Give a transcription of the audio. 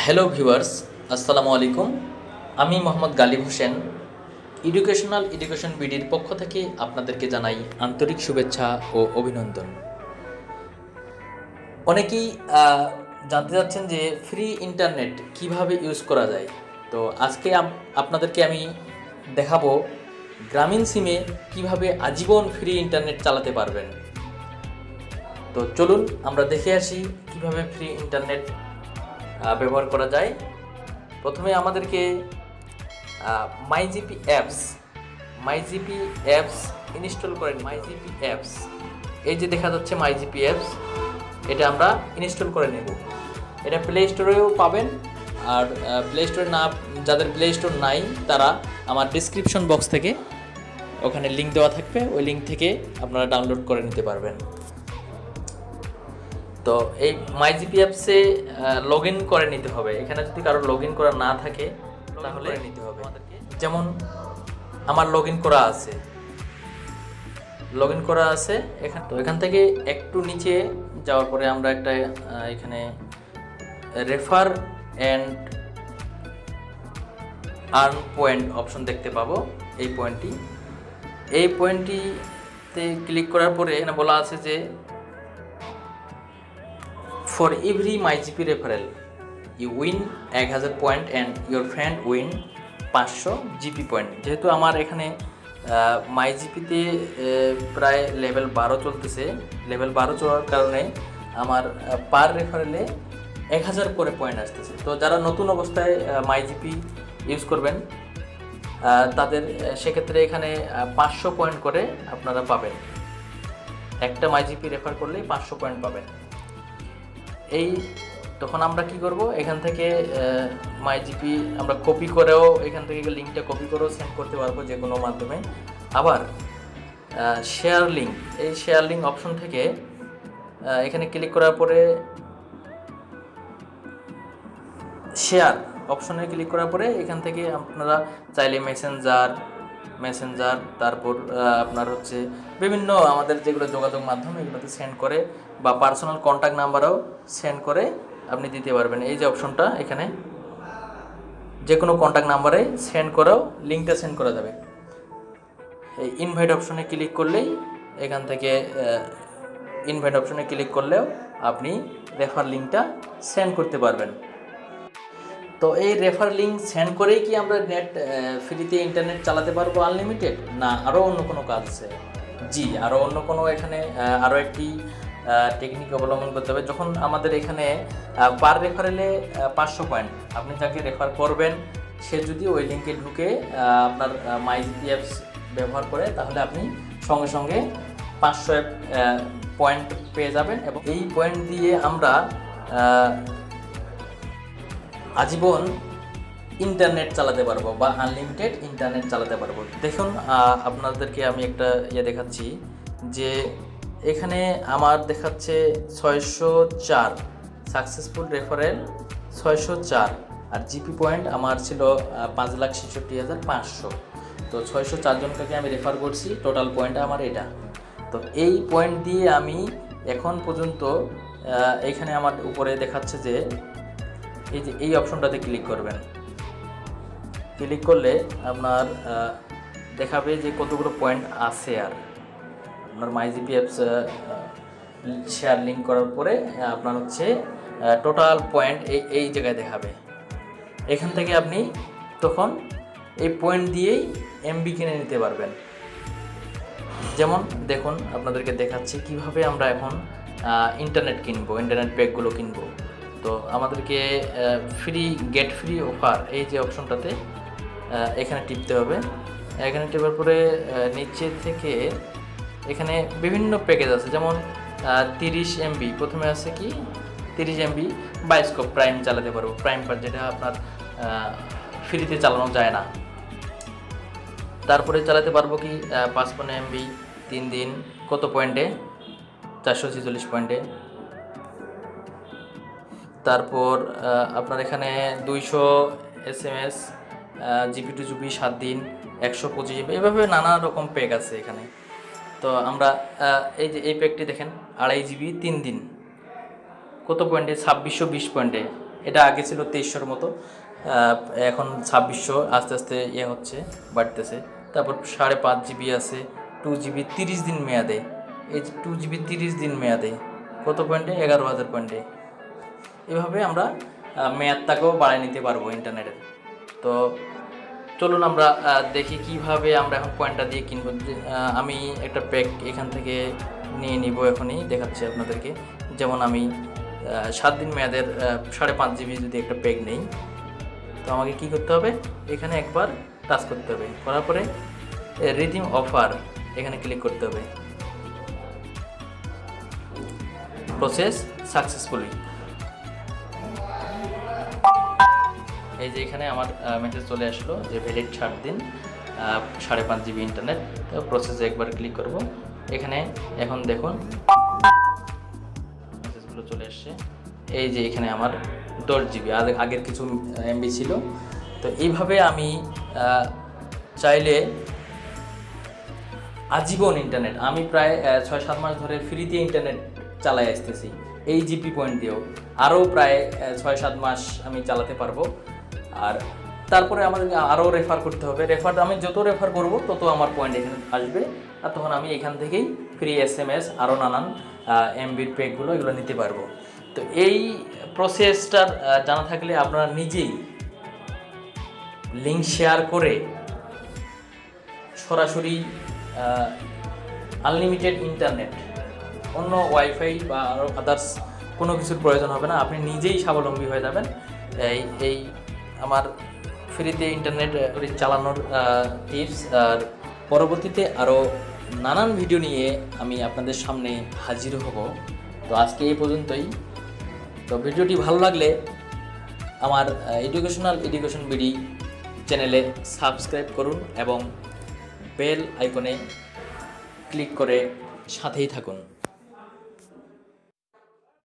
Hello viewers, আসসালামু আলাইকুম। আমি মোহাম্মদ গালিব হোসেন। এডুকেশন বিডির পক্ষ থেকে আপনাদেরকে জানাই আন্তরিক শুভেচ্ছা ও অভিনন্দন। অনেকেই জানতে চাচ্ছেন যে ফ্রি ইন্টারনেট কিভাবে ইউজ করা যায়। তো আজকে আপনাদেরকে আমি দেখাবো গ্রামীণ সিমে কিভাবে আজীবন ফ্রি ইন্টারনেট চালাতে পারবেন। তো চলুন আমরা দেখে আসি কিভাবে ফ্রি ইন্টারনেট ব্যবহার করা যায়। প্রথমে আমাদেরকে মাইজিপি অ্যাপস ইনস্টল করেন। মাইজিপি অ্যাপস, এই যে দেখা যাচ্ছে মাইজিপি অ্যাপস, এটা আমরা ইনস্টল করে নেব। এটা প্লে স্টোরেও পাবেন, আর প্লে স্টোরে না, যাদের প্লে স্টোর নাই তারা আমার ডিসক্রিপশন বক্স থেকে ওখানে লিঙ্ক দেওয়া থাকবে, ওই লিঙ্ক থেকে আপনারা ডাউনলোড করে নিতে পারবেন। তো এই মাইজিপি অ্যাপসে লগ ইন করে নিতে হবে। এখানে যদি কারো লগ ইন করা না থাকে তাহলে নিতে হবে। যেমন আমার লগ ইন করা আছে, এখান থেকে একটু নিচে যাওয়ার পরে আমরা একটা এখানে refer and earn point option দেখতে পাবো। এই পয়েন্টটিতে ক্লিক করার পরে এখানে বলা আছে যে for every MyGP referral you win 1000 point and your friend win 500 GP point. যেহেতু আমার এখানে মাইজিপিতে প্রায় লেভেল 12 চলতেছে, লেভেল 12 চলার কারণে আমার পার রেফারেলে 1000 করে পয়েন্ট আসতেছে। তো যারা নতুন অবস্থায় মাইজিপি ইউজ করবেন তাদের সেক্ষেত্রে এখানে 500 পয়েন্ট করে আপনারা পাবেন। একটা মাইজিপি রেফার করলেই 500 পয়েন্ট পাবেন। তখন আমরা কি করব, এখান থেকে মাইজিপি আমরা কপি করেও, এখান থেকে লিঙ্কটা কপি করেও সেন্ড করতে পারবো যে কোনো মাধ্যমে। আবার শেয়ার লিঙ্ক, এই শেয়ার লিঙ্ক অপশন থেকে এখানে ক্লিক করার পরে শেয়ার অপশনে ক্লিক করার পরে এখান থেকে আপনারা চাইলে মেসেঞ্জার তারপর আপনার হচ্ছে বিভিন্ন আমাদের যেগুলো যোগাযোগ মাধ্যম, এগুলোতে সেন্ড করে বা পার্সোনাল কন্ট্যাক্ট নাম্বারও সেন্ড করে আপনি দিতে পারবেন। এই যে অপশনটা, এখানে যে কোনো কন্ট্যাক্ট নাম্বারে সেন্ড করেও লিঙ্কটা সেন্ড করা যাবে। এই ইনভাইট অপশনে ক্লিক করলেই এখান থেকে ইনভাইট অপশনে ক্লিক করলেও আপনি রেফার লিঙ্কটা সেন্ড করতে পারবেন। তো এই রেফার লিঙ্ক সেন্ড করেই কি আমরা নেট ফ্রিতে ইন্টারনেট চালাতে পারবো আনলিমিটেড, না আরও অন্য কোনো কাজ আছে? জি, আরও অন্য কোনো, এখানে আরও একটি টেকনিক অবলম্বন করতে হবে। যখন আমাদের এখানে পার রেফারেলে 500 পয়েন্ট, আপনি যাকে রেফার করবেন সে যদি ওই লিঙ্কে ঢুকে আপনার মাইজিপি অ্যাপস ব্যবহার করে, তাহলে আপনি সঙ্গে সঙ্গে 500 পয়েন্ট পেয়ে যাবেন। এবং এই পয়েন্ট দিয়ে আমরা আজীবন ইন্টারনেট চালাতে পারবো বা আনলিমিটেড ইন্টারনেট চালাতে পারবো। দেখুন, আপনাদেরকে আমি একটা দেখাচ্ছি যে এখানে আমার দেখাচ্ছে 604 সাকসেসফুল রেফারেল 604, আর জিপি পয়েন্ট আমার ছিল 5,66,500। তো 604 জনকে আমি রেফার করছি, টোটাল পয়েন্ট আমার এটা। তো এই পয়েন্ট দিয়ে আমি এখন পর্যন্ত এখানে আমার উপরে দেখাচ্ছে যে এই যে এই অপশনটাতে ক্লিক করবেন। ক্লিক করলে আপনার দেখাবে যে কতগুলো পয়েন্ট আছে। আর আপনার মাইজিপি অ্যাপস শেয়ার লিঙ্ক করার পরে আপনার হচ্ছে টোটাল পয়েন্ট এই জায়গায় দেখাবে। এখান থেকে আপনি তখন এই পয়েন্ট দিয়েই এমবি কিনে নিতে পারবেন। যেমন দেখুন, আপনাদেরকে দেখাচ্ছি কিভাবে আমরা এখন ইন্টারনেট কিনবো, ইন্টারনেট প্যাকগুলো কিনবো। তো আমাদেরকে গেট ফ্রি অফার, এই যে অপশনটাতে এখানে টিপতে হবে। এখানে টিপার পরে নিচে থেকে এখানে বিভিন্ন প্যাকেজ আছে, যেমন 30 এমবি, প্রথমে আছে কি 30 এমবি বায়োস্কোপ প্রাইম চালাতে পারবো, প্রাইম পার, যেটা আপনার ফ্রিতে চালানো যায় না। তারপরে চালাতে পারবো কি 55 এমবি 3 দিন, কত পয়েন্টে, 446 পয়েন্টে। তারপর আপনার এখানে 200 SMS জিপি টু জিবি 7 দিন, 125 জিবি, এভাবে নানা রকম প্যাক আছে এখানে। তো আমরা এই যে এই প্যাকটি দেখেন, 2.5 জিবি 3 দিন, কত পয়েন্টে, 2620 পয়েন্টে। এটা আগে ছিল 2300-র মতো, এখন 2600 আস্তে আস্তে হচ্ছে, বাড়তেছে। তারপর 5.5 জিবি আছে, 2 জিবি 30 দিন মেয়াদে। এই যে 2 জিবি 30 দিন মেয়াদে কত পয়েন্টে? 11,000 পয়েন্টে। এভাবে আমরা মেয়াদটাকেও বাড়িয়ে নিতে পারবো ইন্টারনেটের। তো চলুন আমরা দেখি কিভাবে আমরা এখন পয়েন্টটা দিয়ে কিনবো। আমি একটা প্যাক এখান থেকে নিয়ে নিব, এখনই দেখাচ্ছি আপনাদেরকে। যেমন আমি 7 দিন মেয়াদের 5.5 জিবি যদি একটা প্যাক নেই, তো আমাকে কি করতে হবে? এখানে একবার টাচ করতে হবে, করার পরে রিডিম অফার এখানে ক্লিক করতে হবে। Process successfully. এই যে এখানে আমার মেসেজ চলে আসলো যে ভ্যালিড 7 দিন 5.5 জিবি ইন্টারনেট। তো প্রসেসে একবার ক্লিক করব। এখানে এখন দেখুন মেসেজগুলো চলে আসছে। এই যে এখানে আমার 10 জিবি, আগের কিছু এমবি ছিল। তো এইভাবে আমি চাইলে আজীবন ইন্টারনেট, আমি প্রায় 6-7 মাস ধরে ফ্রিতে ইন্টারনেট চালাই আসতেছি এই জিপি পয়েন্ট দিয়েও। আরও প্রায় 6-7 মাস আমি চালাতে পারবো। আর তারপরে আমাদেরকে আরও রেফার করতে হবে। আমি যত রেফার করব তত আমার পয়েন্ট এখানে আসবে, আর তখন আমি এখান থেকেই ফ্রি SMS আরও নানান এমবির প্যাকগুলো এগুলো নিতে পারবো। তো এই প্রসেসটার জানা থাকলে আপনারা নিজেই লিঙ্ক শেয়ার করে সরাসরি আনলিমিটেড ইন্টারনেট, অন্য ওয়াইফাই বা আরও আদার্স কোনো কিছুর প্রয়োজন হবে না, আপনি নিজেই স্বাবলম্বী হয়ে যাবেন। এই আমার ফ্রিতে ইন্টারনেট চালানোর টিপস, আর পরবর্তীতে আরও নানান ভিডিও নিয়ে আমি আপনাদের সামনে হাজির হব। তো আজকে এই পর্যন্তই। তো ভিডিওটি ভালো লাগলে আমার এডুকেশন বিডি চ্যানেলে সাবস্ক্রাইব করুন এবং বেল আইকনে ক্লিক করে সাথেই থাকুন।